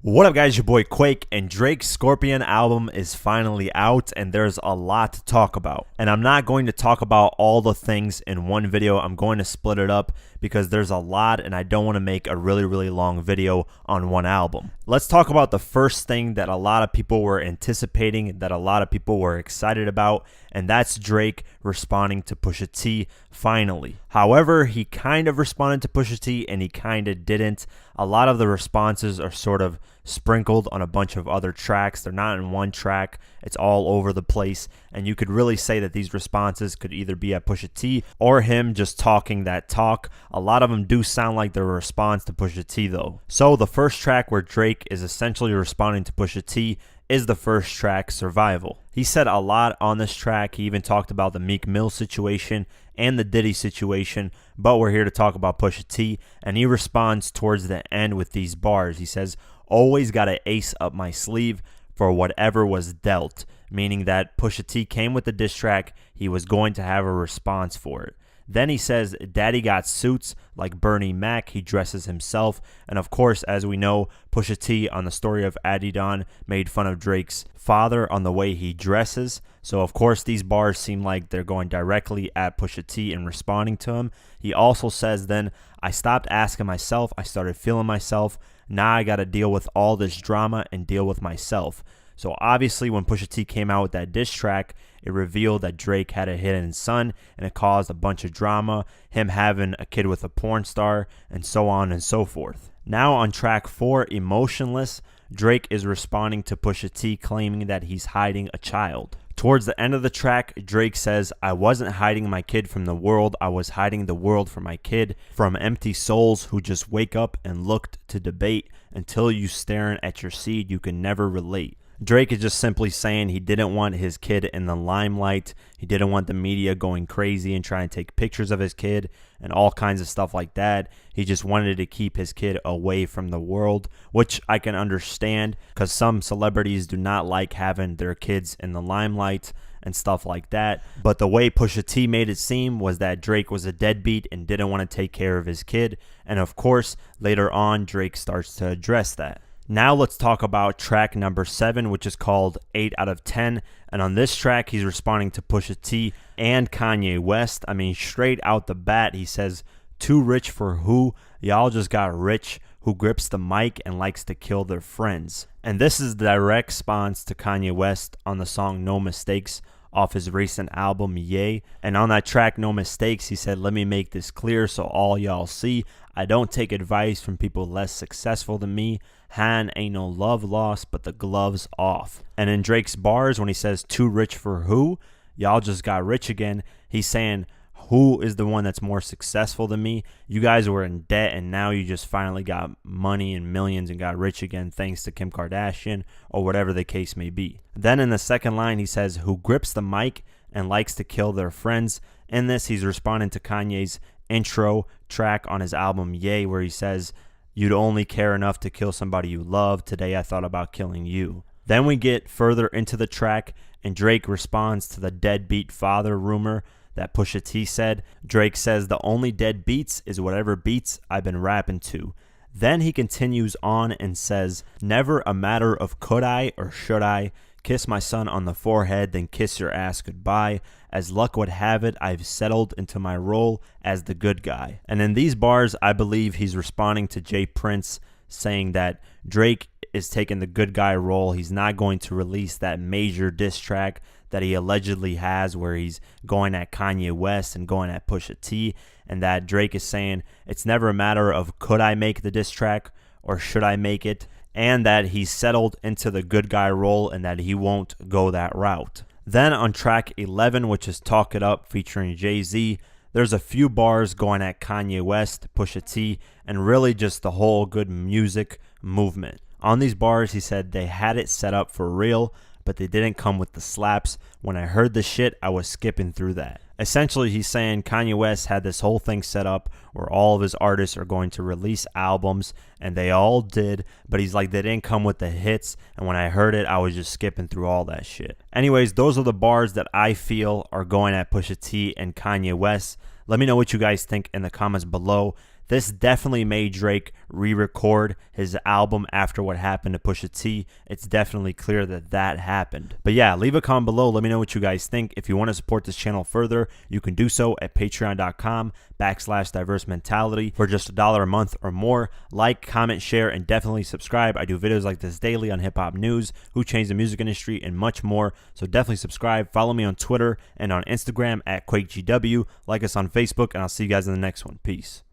What up, guys? Your boy Quake, and Drake's Scorpion album is finally out, and there's a lot to talk about. And I'm not going to talk about all the things in one video. I'm going to split it up because there's a lot, and I don't want to make a really long video on one album. Let's talk about the first thing that a lot of people were anticipating, that a lot of people were excited about, and that's Drake responding to Pusha T finally. However, he kind of responded to Pusha T and he kind of didn't. A lot of the responses are sort of sprinkled on a bunch of other tracks. They're not in one track. It's all over the place, and you could really say that these responses could either be at Pusha T or him just talking that talk. A lot of them do sound like they're a response to Pusha T though. So the first track where Drake is essentially responding to Pusha T is the first track, Survival. He said a lot on this track. He even talked about the Meek Mill situation and the Diddy situation, but we're here to talk about Pusha T, and he responds towards the end with these bars. He says, "Always got an ace up my sleeve for whatever was dealt," meaning that Pusha T came with the diss track, he was going to have a response for it. Then he says, "Daddy got suits like Bernie Mac, he dresses himself." And of course, as we know, Pusha T on the story of Adidon made fun of Drake's father on the way he dresses. So of course, these bars seem like they're going directly at Pusha T and responding to him. He also says then, "I stopped asking myself, I started feeling myself. Now I got to deal with all this drama and deal with myself." So obviously when Pusha T came out with that diss track, it revealed that Drake had a hidden son, and it caused a bunch of drama, him having a kid with a porn star, and so on and so forth. Now on track 4, Emotionless, Drake is responding to Pusha T, claiming that he's hiding a child. Towards the end of the track, Drake says, "I wasn't hiding my kid from the world, I was hiding the world from my kid, from empty souls who just wake up and looked to debate. Until you staring at your seed, you can never relate." Drake is just simply saying he didn't want his kid in the limelight. He didn't want the media going crazy and trying to take pictures of his kid and all kinds of stuff like that. He just wanted to keep his kid away from the world, which I can understand because some celebrities do not like having their kids in the limelight and stuff like that. But the way Pusha T made it seem was that Drake was a deadbeat and didn't want to take care of his kid. And of course, later on, Drake starts to address that. Now let's talk about track number 7, which is called 8 out of 10. And on this track, he's responding to Pusha T and Kanye West. I mean, straight out the bat, he says, "Too rich for who? Y'all just got rich. Who grips the mic and likes to kill their friends." And this is the direct response to Kanye West on the song No Mistakes off his recent album, Ye. And on that track, No Mistakes, he said, "Let me make this clear so all y'all see. I don't take advice from people less successful than me. Han ain't no love lost, but the glove's off." And in Drake's bars, when he says, "Too rich for who? Y'all just got rich again," he's saying, who is the one that's more successful than me? You guys were in debt, and now you just finally got money and millions and got rich again thanks to Kim Kardashian, or whatever the case may be. Then in the second line, he says, "Who grips the mic and likes to kill their friends." In this, he's responding to Kanye's intro track on his album Ye, where he says, "You'd only care enough to kill somebody you love. Today I thought about killing you." Then we get further into the track, and Drake responds to the deadbeat father rumor that Pusha T said. Drake says, "The only dead beats is whatever beats I've been rapping to." Then he continues on and says, "Never a matter of could I or should I kiss my son on the forehead, then kiss your ass goodbye. As luck would have it, I've settled into my role as the good guy." And in these bars, I believe he's responding to Jay Prince, saying that Drake is taking the good guy role. He's not going to release that major diss track that he allegedly has, where he's going at Kanye West and going at Pusha T, and that Drake is saying it's never a matter of could I make the diss track or should I make it, and that he's settled into the good guy role and that he won't go that route. Then on track 11, which is Talk It Up featuring Jay-Z, there's a few bars going at Kanye West, Pusha T, and really just the whole good music movement. On these bars, he said they had it set up for real, but they didn't come with the slaps. When I heard the shit, I was skipping through that. Essentially, he's saying Kanye West had this whole thing set up where all of his artists are going to release albums, and they all did, but he's like, they didn't come with the hits, and when I heard it, I was just skipping through all that shit. Anyways, those are the bars that I feel are going at Pusha T and Kanye West. Let me know what you guys think in the comments below. this definitely made Drake re-record his album after what happened to Pusha T. It's definitely clear that that happened. But yeah, leave a comment below. Let me know what you guys think. If you want to support this channel further, you can do so at patreon.com/diverse mentality for just $1 a month or more. Like, comment, share, and definitely subscribe. I do videos like this daily on hip-hop news, who changed the music industry, and much more. So definitely subscribe. Follow me on Twitter and on Instagram at QuakeGW. Like us on Facebook, and I'll see you guys in the next one. Peace.